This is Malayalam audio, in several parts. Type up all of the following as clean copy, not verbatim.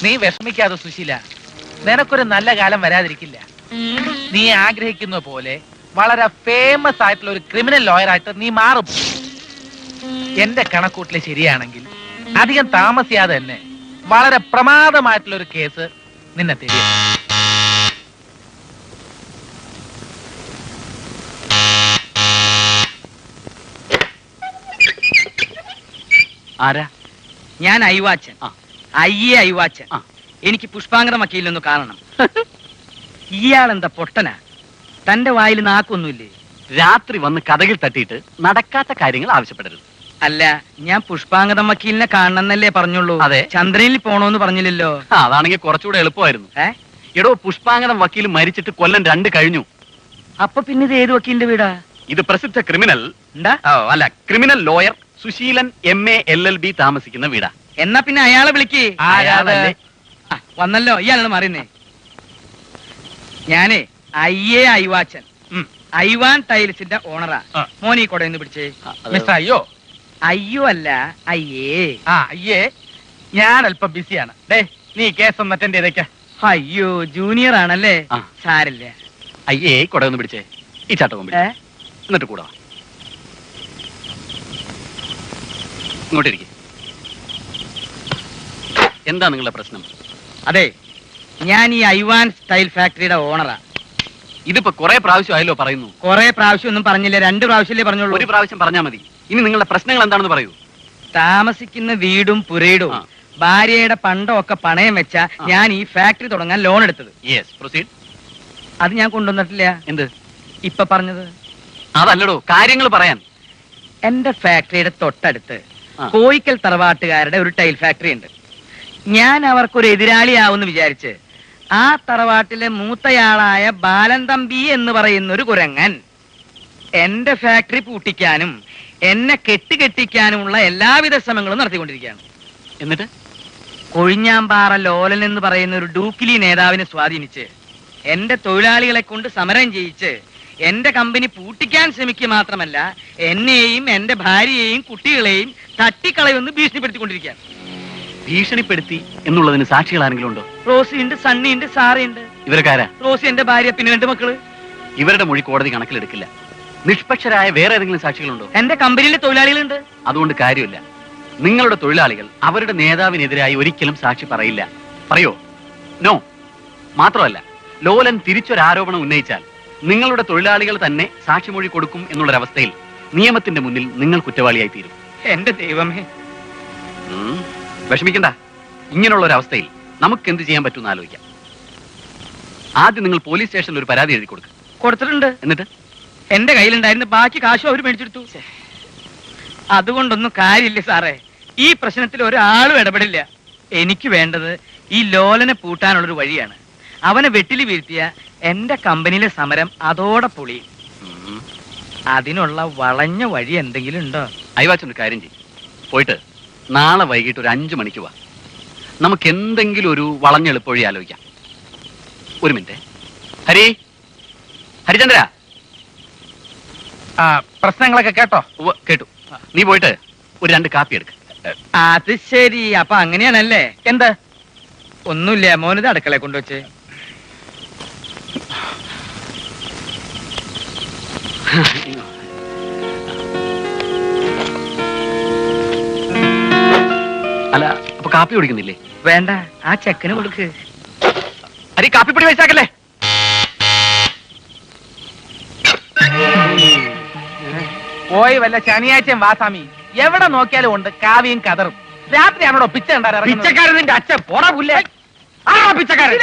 നീ വിഷമിക്കാതെ സുശീല, നിനക്കൊരു നല്ല കാലം വരാതിരിക്കില്ല. നീ ആഗ്രഹിക്കുന്ന പോലെ വളരെ ഫേമസ് ആയിട്ടുള്ള ഒരു ക്രിമിനൽ ലോയർ ആയിട്ട് നീ മാറും. എന്റെ കണക്കൂട്ടില് ശരിയാണെങ്കിൽ അധികം താമസിയാതെ തന്നെ വളരെ പ്രമാദമായിട്ടുള്ള ഒരു കേസ് നിന്നെ തേടി. ആരാ? ഞാൻ അയ്വാച്ചൻ. അയ്യേ അയ്വാച്ചൻ. എനിക്ക് പുഷ്പാങ്കത വക്കീലിനൊന്ന് കാണണം. ഇയാളെന്താ പൊട്ടനാ? തന്റെ വായിൽ നാക്കൊന്നുമില്ലേ? രാത്രി വന്ന് കഥകിൽ തട്ടിയിട്ട് നടക്കാത്ത കാര്യങ്ങൾ ആവശ്യപ്പെടരുത്. അല്ല, ഞാൻ പുഷ്പാങ്കത വക്കീലിനെ കാണണമെന്നല്ലേ പറഞ്ഞുള്ളൂ. അതെ. ചന്ദ്രനിൽ പോണോന്ന് പറഞ്ഞില്ലല്ലോ. അതാണെങ്കിൽ കുറച്ചുകൂടെ എളുപ്പമായിരുന്നു. എടോ, പുഷ്പാങ്കതം വക്കീൽ മരിച്ചിട്ട് കൊല്ലം 2 കഴിഞ്ഞു. അപ്പൊ പിന്നെ ഇത് ഏത് വക്കീലിന്റെ വീടാ? ഇത് പ്രസിദ്ധ ക്രിമിനൽ അല്ല criminal lawyer Suseelan MA LLB താമസിക്കുന്ന വീടാ. എന്നാ പിന്നെ അയാളെ വിളിക്ക്. വന്നല്ലോ, ഇയാളാണ് മാറിയുന്നേ. ഞാനേ അയ്യേ അയ്വാച്ചൻ, ഐവാൻ ടൈൽസിന്റെ ഓണറാ. മോനീ കൊടയൊന്ന് പിടിച്ചേ. മിസ്റ്റർ അയ്യോ? അയ്യോ അല്ല, അയ്യേ. അയ്യേ, ഞാൻ അല്പം ബിസിയാണ്. നീ കേസ് ഒന്ന് അറ്റൻഡ് ചെയ്തേക്ക. അയ്യോ, ജൂനിയർ ആണല്ലേ? സാരില്ല. അയ്യേ, കൊടയൊന്ന് പിടിച്ചേ. ഈ ചാട്ടവും എന്നിട്ട് കൂടാ. ഇങ്ങോട്ടിരിക്കെ. എന്താ നിങ്ങളുടെ പ്രശ്നം? അതെ, ഞാൻ ഈ ഐവാൻ സ്റ്റൈൽ ഫാക്ടറിയുടെ ഓണറാ. ഇതിപ്പോ കുറെ പ്രാവശ്യമായല്ലോ പറയുന്നു. കുറെ പ്രാവശ്യം ഒന്നും പറഞ്ഞില്ല, 2 പ്രാവശ്യമല്ലേ പറഞ്ഞോളൂ. ഒരു പ്രാവശ്യം പറഞ്ഞാൽ മതി. ഇനി നിങ്ങളുടെ പ്രശ്നങ്ങൾ എന്താണെന്ന് പറയൂ. താമസിക്കുന്ന വീടും പുരയിടും ഭാര്യയുടെ പണ്ടം ഒക്കെ പണയം വെച്ച ഞാൻ ഈ ഫാക്ടറി തുടങ്ങാൻ ലോൺ എടുത്തത്. അത് ഞാൻ കൊണ്ടുവന്നിട്ടില്ല. എന്ത് ഇപ്പൊ പറഞ്ഞത്? അതല്ലടോ, കാര്യങ്ങൾ പറയാൻ. എന്റെ ഫാക്ടറിയുടെ തൊട്ടടുത്ത് കോയിക്കൽ തറവാട്ടുകാരുടെ ഒരു ടൈൽ ഫാക്ടറി ഉണ്ട്. ഞാൻ അവർക്കൊരു എതിരാളിയാവുമെന്ന് വിചാരിച്ച് ആ തറവാട്ടിലെ മൂത്തയാളായ ബാലൻ തമ്പി എന്ന് പറയുന്ന ഒരു കുരങ്ങൻ എന്റെ ഫാക്ടറി പൂട്ടിക്കാനും എന്നെ കെട്ടിക്കാനുമുള്ള എല്ലാവിധ ശ്രമങ്ങളും നടത്തിക്കൊണ്ടിരിക്കുകയാണ്. എന്നിട്ട് കൊഴിഞ്ഞാമ്പാറ ലോലൻ എന്ന് പറയുന്ന ഒരു ഡൂക്കിലി നേതാവിനെ സ്വാധീനിച്ച് എന്റെ തൊഴിലാളികളെ കൊണ്ട് സമരം ചെയ്യിച്ച് എന്റെ കമ്പനി പൂട്ടിക്കാൻ ശ്രമിക്കുക മാത്രമല്ല, എന്നെയും എന്റെ ഭാര്യയെയും കുട്ടികളെയും തട്ടിക്കളയൊന്ന് ഭീഷണിപ്പെടുത്തിക്കൊണ്ടിരിക്കുകയാണ്. ഭീഷണിപ്പെടുത്തി എന്നുള്ളതിന് സാക്ഷികൾ ആരെങ്കിലും ഉണ്ടോ? റോസി ഉണ്ട്, സണ്ണി ഉണ്ട്, സാറയുണ്ട്. ഇവരക്കാരാ? റോസി എന്റെ ഭാര്യ, പിന്നെ 2 മക്കള്. ഇവരുടെ മൊഴി കോടതി കണക്കിലെടുക്കില്ല. നിഷ്പക്ഷരായ വേറെ ഏതെങ്കിലും സാക്ഷികളുണ്ടോ? എന്റെ കമ്പനിയിലെ തൊഴിലാളികളുണ്ട്. അതുകൊണ്ട് കാര്യമില്ല. നിങ്ങളുടെ തൊഴിലാളികൾ അവരുടെ നേതാവിനെതിരായി ഒരിക്കലും സാക്ഷി പറയില്ല. പറയോ? നോ. മാത്രമല്ല, ലോലൻ തിരിച്ചൊരാരോപണം ഉന്നയിച്ചാൽ നിങ്ങളുടെ തൊഴിലാളികൾ തന്നെ സാക്ഷിമൊഴി കൊടുക്കും എന്നുള്ളൊരവസ്ഥയിൽ നിയമത്തിന്റെ മുന്നിൽ നിങ്ങൾ കുറ്റവാളിയായി തീരും. എന്റെ ദൈവമേ. വിഷമിക്കണ്ട. ഇങ്ങനെയുള്ള ഒരു അവസ്ഥയിൽ നമുക്ക് എന്ത് ചെയ്യാൻ പറ്റുമെന്ന് ആലോചിക്കാം. ആദ്യം നിങ്ങൾ പോലീസ് സ്റ്റേഷനിൽ ഒരു പരാതി എഴുതി കൊടുക്കും. കൊടുത്തിട്ടുണ്ട്. എന്നിട്ട് എന്റെ കയ്യിലുണ്ടായിരുന്ന ബാക്കി കാശും അവർ മേടിച്ചെടുത്തു. അതുകൊണ്ടൊന്നും കാര്യമില്ല സാറേ. ഈ പ്രശ്നത്തിൽ ഒരാളും ഇടപെടില്ല. എനിക്ക് വേണ്ടത് ഈ ലോലനെ പൂട്ടാനുള്ളൊരു വഴിയാണ്. അവനെ വെട്ടില് വീഴ്ത്തിയ എന്റെ കമ്പനിയിലെ സമരം അതോടെ പൊളിയും. അതിനുള്ള വളഞ്ഞ വഴി എന്തെങ്കിലും ഉണ്ടോ? അയവാച്ചൊരു കാര്യം ചെയ്യും. പോയിട്ട് നാളെ വൈകിട്ട് ഒരു 5 മണിക്ക് വാ. നമുക്ക് എന്തെങ്കിലും ഒരു വളഞ്ഞെളുപ്പവഴി ആലോചിക്കാം. 1 മിനിറ്റ്. ഹരിചന്ദ്ര, പ്രശ്നങ്ങളൊക്കെ കേട്ടോ? കേട്ടു. നീ പോയിട്ട് ഒരു 2 കാപ്പി എടുക്ക. അത് ശരി. അപ്പൊ അങ്ങനെയാണല്ലേ? എന്ത്? ഒന്നുമില്ല, മോനിത് അടുക്കളയെ കൊണ്ടുവച്ച്. അല്ല, അപ്പൊ കാപ്പി കുടിക്കുന്നില്ലേ? വേണ്ട, ആ ചെക്കന് കൊടുക്ക്. ഹരി, കാപ്പിപ്പൊടി വെച്ചാക്കല്ലേ. പോയി വല്ല ശനിയാഴ്ചയും വാസാമി. എവിടെ നോക്കിയാലും ഉണ്ട് കാവിയും കതറും. രാത്രിയാണോ പിച്ച കണ്ടാ? പിച്ചക്കാരൻ നിന്റെ അച്ഛൻ പോടാ പുല്ലേ. പിച്ചക്കാരൻ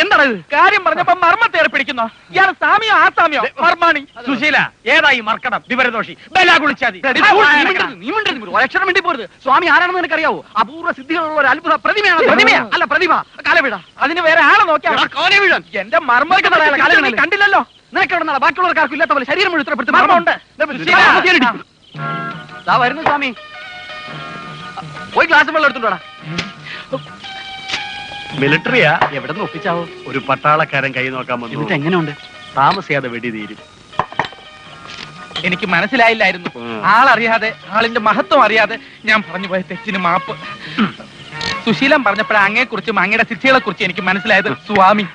എന്താണ് കാര്യം പറഞ്ഞപ്പോ മർമ്മത്തേറി പിടിക്കുന്നോ? ഇയാൾ സാമിയോ ആസാമിയോ? മർമാണി. സുശീല, ഏതായി മർക്കടം വിവരദോഷി? ബലാ കുളിച്ചാതി. അക്ഷരം വേണ്ടി പോരുത്. സ്വാമി ആരാണെന്ന് നിനക്കറിയാവോ? അപൂർവ സിദ്ധികളുള്ള ഒരു അത്ഭുത പ്രതിമയാണ്. പ്രതിമ അല്ല, പ്രതിഭ. കാലവിട. അതിന് വേറെ ആളെ നോക്കിയാ എന്റെ മർമ്മ കണ്ടില്ലല്ലോ. നിനക്ക് എവിടെ നിന്നാ ബാക്കിയുള്ളവർക്കാർക്കും ഇല്ലാത്ത പോലെ ശരീരം മുഴുവൻ മർമ്മമുണ്ട്. വരുന്നു സ്വാമി. പോയി ഗ്ലാസ് വെള്ളം എടുത്തോടാ. മിലിറ്ററിയാ? എവിടെ നിന്ന് ഒപ്പിച്ചാവോ? ഒരു പട്ടാളക്കാരൻ കൈ നോക്കാൻ വന്നു. എന്നിട്ട് എങ്ങനെയുണ്ട്? താമസിയാതെ വെടി തീരും. എനിക്ക് മനസ്സിലായില്ലായിരുന്നു. ആളറിയാതെ, ആളിന്റെ മഹത്വം അറിയാതെ ഞാൻ പറഞ്ഞു പോയ തെറ്റിന് മാപ്പ്. സുശീലൻ പറഞ്ഞപ്പോഴാ അങ്ങയെ കുറിച്ചും അങ്ങയുടെ ശിക്ഷകളെ കുറിച്ച് എനിക്ക് മനസ്സിലായത്. സ്വാമി,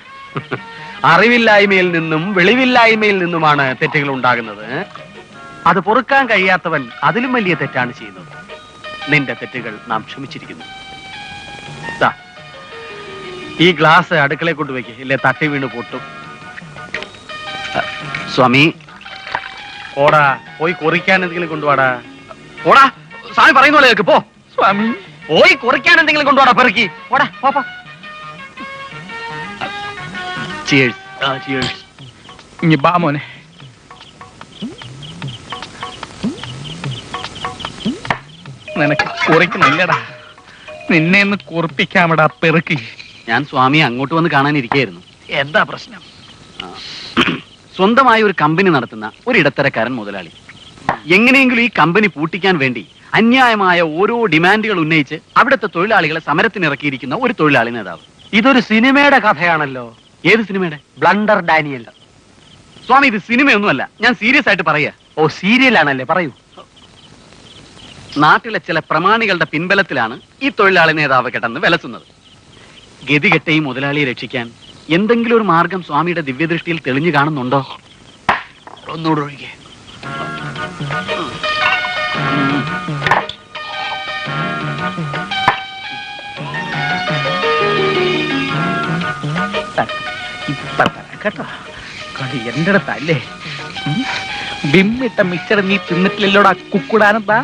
അറിവില്ലായ്മയിൽ നിന്നും വെളിവില്ലായ്മയിൽ നിന്നുമാണ് തെറ്റുകൾ ഉണ്ടാകുന്നത്. അത് പൊറുക്കാൻ കഴിയാത്തവൻ അതിലും വലിയ തെറ്റാണ് ചെയ്യുന്നത്. നിന്റെ തെറ്റുകൾ നാം ക്ഷമിച്ചിരിക്കുന്നു. ദാ, ഈ ഗ്ലാസ് അടുക്കളയെ കൊണ്ടുവയ്ക്ക്, ഇല്ലേ തട്ടി വീണ് പൊട്ടും. സ്വാമി, ഓടാ, പോയി കുറിക്കാൻ എന്തെങ്കിലും കൊണ്ടുപോടാ. ഓടാ, സ്വാമി പറയുന്ന പോലെ കേൾക്ക്. പോ സ്വാമി, പോയി കുറിക്കാൻ എന്തെങ്കിലും കൊണ്ടുപോടാ, പെറുക്കി. ഓടാ, പോപ്പാ. ചിയേഴ്സ്. Cheers. ഇനി ബാ മോനെ. നിനക്ക് കുറിക്കണില്ലടാ, നിന്നെ ഒന്ന് കുറിപ്പിക്കാമടാ പെറുക്കി. ഞാൻ സ്വാമിയെ അങ്ങോട്ട് വന്ന് കാണാനിരിക്കുകയായിരുന്നു. എന്താ പ്രശ്നം? സ്വന്തമായി ഒരു കമ്പനി നടത്തുന്ന ഒരു ഇടത്തരക്കാരൻ മുതലാളി എങ്ങനെയെങ്കിലും ഈ കമ്പനി പൂട്ടിക്കാൻ വേണ്ടി അന്യായമായ ഓരോ ഡിമാൻഡുകൾ ഉന്നയിച്ച് അവിടുത്തെ തൊഴിലാളികളെ സമരത്തിനിറക്കിയിരിക്കുന്ന ഒരു തൊഴിലാളി നേതാവ്. ഇതൊരു സിനിമയുടെ കഥയാണല്ലോ. ഏത് സിനിമയുടെ? Blunder Daniel. സ്വാമി, ഇത് സിനിമയൊന്നുമല്ല, ഞാൻ സീരിയസ് ആയിട്ട് പറയാ. ഓ, സീരിയലാണല്ലേ, പറയൂ. നാട്ടിലെ ചില പ്രമാണികളുടെ പിൻബലത്തിലാണ് ഈ തൊഴിലാളി നേതാവ് കിടന്ന് വിലസുന്നത്. ഗതികെട്ട ഈ മുതലാളിയെ രക്ഷിക്കാൻ എന്തെങ്കിലും ഒരു മാർഗം സ്വാമിയുടെ ദിവ്യദൃഷ്ടിയിൽ തെളിഞ്ഞു കാണുന്നുണ്ടോ? ഒന്നുകൂടെ ഒഴികെ. ഇപ്പൊ തരാം കേട്ടോ. കളി എന്റെ അടുത്തല്ലേ. ബിമ്മിട്ട മിക്സർ നീ തിന്നിട്ടില്ലല്ലോടാ കുക്കുടാനെന്താ?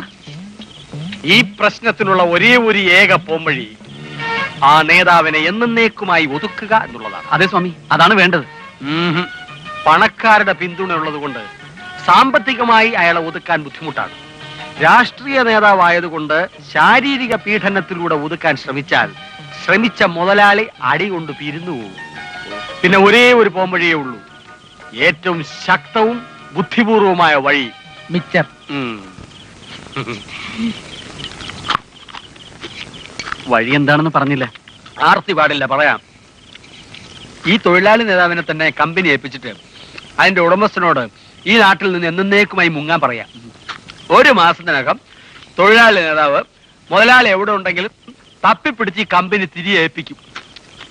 ഈ പ്രശ്നത്തിനുള്ള ഒരേ ഒരു ഏക പോംവഴി ആ നേതാവിനെ എന്നേക്കുമായി ഒതുക്കുക എന്നുള്ളതാണ്. അതെ സ്വാമി, അതാണ് വേണ്ടത്. പണക്കാരുടെ പിന്തുണ ഉള്ളത് കൊണ്ട് സാമ്പത്തികമായി അയാളെ ഒതുക്കാൻ ബുദ്ധിമുട്ടാണ്. രാഷ്ട്രീയ നേതാവായതുകൊണ്ട് ശാരീരിക പീഡനത്തിലൂടെ ഒതുക്കാൻ ശ്രമിച്ചാൽ ശ്രമിച്ച മുതലാളി അടികൊണ്ട് പിരിന്നു പോകും. പിന്നെ ഒരേ ഒരു പോംവഴിയേ ഉള്ളൂ, ഏറ്റവും ശക്തവും ബുദ്ധിപൂർവമായ വഴി. മിക്സർ. വഴി എന്താണെന്ന് പറഞ്ഞില്ല. ആർത്തി പാടില്ല, പറയാം. ഈ തൊഴിലാളി നേതാവിനെ തന്നെ കമ്പനി ഏൽപ്പിച്ചിട്ട് അതിന്റെ ഉടമസ്ഥനോട് ഈ നാട്ടിൽ നിന്ന് എന്നേക്കുമായി മുങ്ങാൻ പറയാം. ഒരു മാസത്തിനകം തൊഴിലാളി നേതാവ് മുതലാളി എവിടെ ഉണ്ടെങ്കിലും തപ്പിപ്പിടിച്ച് ഈ കമ്പനി തിരികെ ഏൽപ്പിക്കും.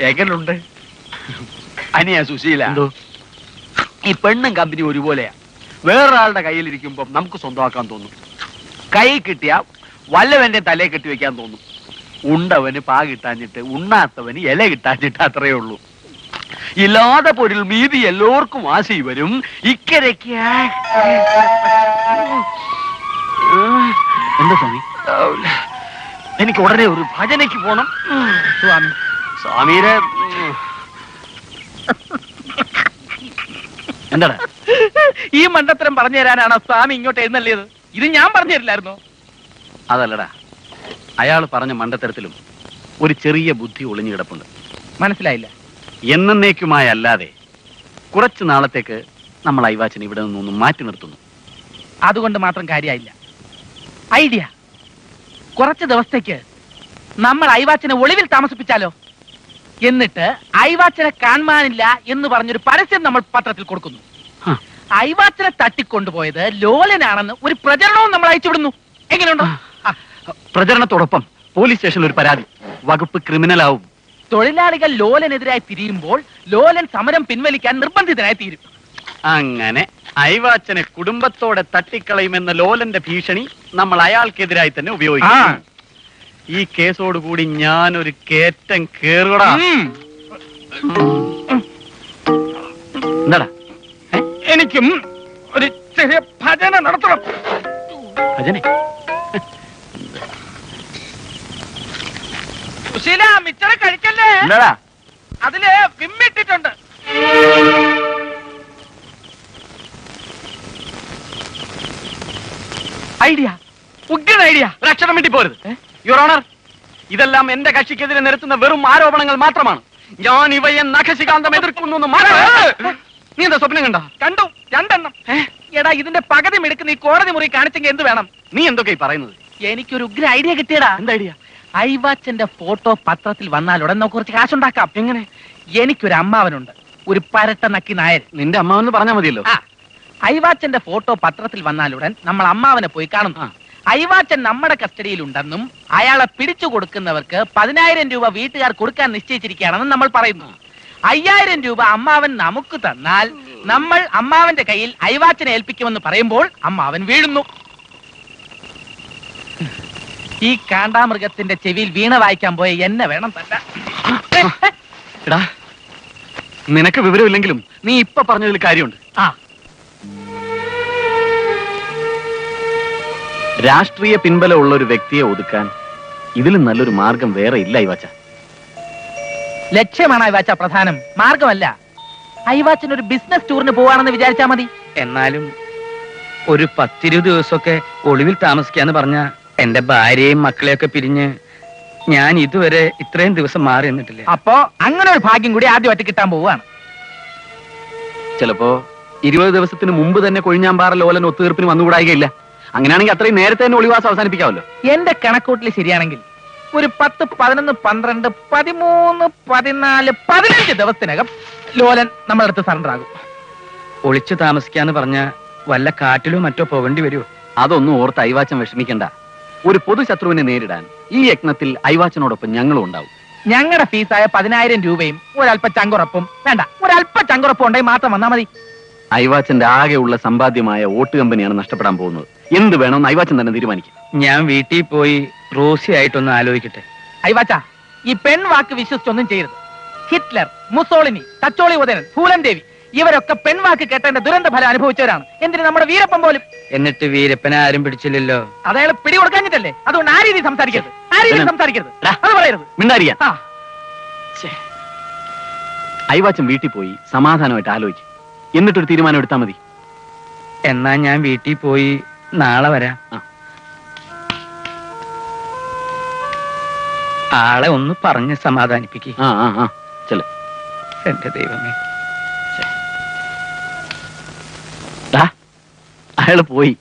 എങ്ങനുണ്ട് അനിയ സുശീല? ഈ പെണ്ണും കമ്പനി ഒരുപോലെയാ. വേറൊരാളുടെ കയ്യിലിരിക്കുമ്പോൾ നമുക്ക് സ്വന്തമാക്കാൻ തോന്നും. കൈ കിട്ടിയ വല്ലവന്റെ തലയെ കെട്ടി വെക്കാൻ തോന്നും. ഉണ്ടവന് പാ കിട്ടാഞ്ഞിട്ട്, ഉണ്ണാത്തവന് ഇല കിട്ടാഞ്ഞിട്ട്, അത്രയേ ഉള്ളൂ. ഇല്ലാതെ പൊരിൽ മീതി എല്ലാവർക്കും ആശയി വരും. ഇക്കരയ്ക്ക് എന്താ സ്വാമി? എനിക്ക് ഉടനെ ഒരു ഭജനയ്ക്ക് പോണം. സ്വാമി, സ്വാമിയുടെ എന്താടാ? ഈ മണ്ടത്തരം പറഞ്ഞു തരാനാണോ സ്വാമി ഇങ്ങോട്ട് എഴുന്നള്ളിയത്? ഇത് ഞാൻ പറഞ്ഞു തരില്ലായിരുന്നോ? അതല്ലടാ, അയാൾ പറഞ്ഞ മണ്ടത്തരത്തിലും ഒരു ചെറിയ ബുദ്ധി ഒളിഞ്ഞു കിടപ്പുണ്ട്. മനസ്സിലായില്ല. എന്നേക്കുമായി അല്ലാതെ കുറച്ചു നാളത്തേക്ക് നമ്മൾ ഐവാച്ചനെ ഇവിടെ നിന്നൊന്നും മാറ്റി നിർത്തുന്നു. അതുകൊണ്ട് മാത്രം കാര്യമായില്ല. ഐഡിയ, കുറച്ച് ദിവസത്തേക്ക് നമ്മൾ ഐവാച്ചനെ ഒളിവിൽ താമസിപ്പിച്ചാലോ? എന്നിട്ട് ഐവാച്ചനെ കാണാനില്ല എന്ന് പറഞ്ഞൊരു പരസ്യം നമ്മൾ പത്രത്തിൽ കൊടുക്കുന്നു. ഐവാച്ചനെ തട്ടിക്കൊണ്ടുപോയത് ലോലനാണെന്ന് ഒരു പ്രചരണവും നമ്മൾ അയച്ചുവിടുന്നു. എങ്ങനെയുണ്ടോ? പ്രചരണത്തോടൊപ്പം പോലീസ് സ്റ്റേഷനിൽ ഒരു പരാതി, വകുപ്പ് ക്രിമിനലാവും. തൊഴിലാളികൾ ലോലനെതിരായി തിരിയുമ്പോൾ ലോലൻ സമരം പിൻവലിക്കാൻ നിർബന്ധിതനായി തീരും. അങ്ങനെ ഐവാച്ചനെ കുടുംബത്തോടെ തട്ടിക്കളയുമെന്ന ലോലന്റെ ഭീഷണി നമ്മൾ അയാൾക്കെതിരായി തന്നെ ഉപയോഗിക്കും. ഈ കേസോടുകൂടി ഞാനൊരു കേറ്റം കേറുകടാ. എന്താടാ? എനിക്കും ഒരു ചെറിയ ഭജന നടത്തണം. ഭജനെ? സുശീല, മിച്ചറ കഴിക്കല്ലേ? എന്താടാ? അതില് വിമ്മിട്ടിട്ടുണ്ട്. ഐഡിയ, ഉഗ്രൻ ഐഡിയ. ഒരക്ഷരം വേണ്ടി പോരുത് യുവർ ഓണർ. ഇതെല്ലാം എന്റെ കക്ഷിക്കെതിരെ നിരത്തുന്ന വെറും ആരോപണങ്ങൾ മാത്രമാണ്. ഞാൻ ഇവയെ നഖശികാന്തം എതിർക്കുന്നു. നീ എന്താ സ്വപ്നം കണ്ട? കണ്ടു, 2 എണ്ണം. എടാ, ഇതിന്റെ പകുതി മിടുക്ക് നീ കോടതി മുറി കാണിച്ചെങ്കിൽ എന്ത് വേണം? നീ എന്തൊക്കെ പറയുന്നത്? എനിക്കൊരു ഉഗ്ര ഐഡിയ കിട്ടിയടാ. എന്താ ഐഡിയ? ഐവാച്ചന്റെ ഫോട്ടോ പത്രത്തിൽ വന്നാലുടൻ നമുക്ക് കുറച്ച് കാശുണ്ടാക്കാം. എങ്ങനെ? എനിക്കൊരു അമ്മാവനുണ്ട്, ഒരു പരട്ട നക്കി നായർ. നിന്റെ അമ്മാവെന്ന് പറഞ്ഞാൽ മതിയല്ലോ. ആ, ഐവാച്ചന്റെ ഫോട്ടോ പത്രത്തിൽ വന്നാലുടൻ നമ്മൾ അമ്മാവനെ പോയി കാണുന്നു. ഐവാച്ചൻ നമ്മുടെ കസ്റ്റഡിയിലുണ്ടെന്നും അയാളെ പിടിച്ചു കൊടുക്കുന്നവർക്ക് 10,000 രൂപ വീട്ടുകാർ കൊടുക്കാൻ നിശ്ചയിച്ചിരിക്കുകയാണെന്നും നമ്മൾ പറയുന്നു. 5,000 രൂപ അമ്മാവൻ നമുക്ക് തന്നാൽ നമ്മൾ അമ്മാവന്റെ കയ്യിൽ ഐവാച്ചനെ ഏൽപ്പിക്കുമെന്ന് പറയുമ്പോൾ അമ്മാവൻ വീഴുന്നു. ഈ കാണ്ടാമൃഗത്തിന്റെ ചെവിയിൽ വീണ വായിക്കാൻ പോയ എന്നെ വേണം തന്നെ. എടാ, നിനക്ക് വിവരമില്ലെങ്കിലും നീ ഇപ്പൊ പറഞ്ഞതിൽ കാര്യമുണ്ട്. ആ, രാഷ്ട്രീയ പിൻബലമുള്ള ഒരു വ്യക്തിയെ ഒതുക്കാൻ ഇതിലും നല്ലൊരു മാർഗം വേറെ ഇല്ല ഐവാച്ച. ലക്ഷ്യമാണ് ഐവാച്ച പ്രധാനം, മാർഗമല്ല. ഐവാച്ചൻ ഒരു ബിസിനസ് ടൂറിന് പോവാണെന്ന് വിചാരിച്ചാ മതി. എന്നാലും ഒരു 10-20 ദിവസമൊക്കെ ഒളിവിൽ താമസിക്കാന്ന് പറഞ്ഞ എന്റെ ഭാര്യയും മക്കളെയൊക്കെ പിരിഞ്ഞ് ഞാൻ ഇതുവരെ ഇത്രയും ദിവസം മാറി നിന്നിട്ടില്ല. അപ്പോ അങ്ങനെ ഒരു ഭാഗ്യം കൂടി ആദ്യമായിട്ട് കിട്ടാൻ പോവുകയാണ്. ചിലപ്പോ 20 ദിവസത്തിന് മുമ്പ് തന്നെ കൊഴിഞ്ഞാമ്പാറ ലോലൻ ഒത്തുതീർപ്പിന് വന്നുകൂടായികയില്ല. അങ്ങനെയാണെങ്കിൽ അത്രയും നേരത്തെ തന്നെ ഒളിവാസം അവസാനിപ്പിക്കാമല്ലോ. എന്റെ കണക്കൂട്ടിൽ ശരിയാണെങ്കിൽ ഒരു 10, 11, 12, 13, 14, 15 ദിവസത്തിനകം ലോലൻ നമ്മളെ അടുത്ത് സറണ്ടർ ആകും. ഒളിച്ചു താമസിക്കാന്ന് പറഞ്ഞ വല്ല കാട്ടിലോ മറ്റോ പോകേണ്ടി വരുമോ? അതൊന്നും ഓർത്ത് ഐവാച്ചൻ വിഷമിക്കണ്ട. ഒരു പൊതുശത്രുവിനെ നേരിടാൻ ഈ യജ്ഞത്തിൽ ഐവാച്ചനോടൊപ്പം ഞങ്ങളും ഉണ്ടാവും. ഞങ്ങളുടെ ഫീസായ 10,000 രൂപയും ഒരല്പ ചങ്കുറപ്പും വേണ്ട, ഒരല്പ ചങ്കുറപ്പും ഉണ്ടെങ്കിൽ മാത്രം വന്നാൽ മതി. ഐവാച്ചന്റെ ആകെയുള്ള സമ്പാദ്യമായ വോട്ട് കമ്പനിയാണ് നഷ്ടപ്പെടാൻ പോകുന്നത്. എന്ത് വേണമെന്ന് ഐവാച്ചൻ തന്നെ തീരുമാനിക്കും. ഞാൻ വീട്ടിൽ പോയി റോസി ആയിട്ടൊന്ന് ആലോചിക്കട്ടെ. ഐവാച്ച, ഈ പെൺവാക്ക് വിശ്വസിച്ചൊന്നും ചെയ്യരുത്. ഹിറ്റ്ലർ, മുസോളിനി, തച്ചോളി ഉദയനൻ, ഫൂലൻ ദേവി ഇവരൊക്കെ പെൺവാക്ക് കേട്ടതിന്റെ ദുരന്ത ഫലം അനുഭവിച്ചവരാണ്. എന്തിന് നമ്മുടെ വീരപ്പൻ പോലും. എന്നിട്ട് വീരപ്പനെ ആരും പിടിച്ചില്ലല്ലോ. അതയാൾ പിടി കൊടുക്കാഞ്ഞിട്ടല്ലേ? അതുകൊണ്ട് ആ രീതി സംസാരിക്കരുത്, ആ രീതി സംസാരിക്കരുത്, അത് പറയരുത്. മിണ്ടാരിയാ. ആ, ഐവാച്ചൻ വീട്ടിൽ പോയി സമാധാനമായിട്ട് ആലോചിക്കും. എന്നിട്ടൊരു തീരുമാനം എടുത്താൽ മതി. എന്നാ ഞാൻ വീട്ടിൽ പോയി നാളെ വരാം. ആളെ ഒന്ന് പറഞ്ഞ് സമാധാനിപ്പിക്ക്. ചെല എന്റെ ദൈവമേ. അയാള് പോയി.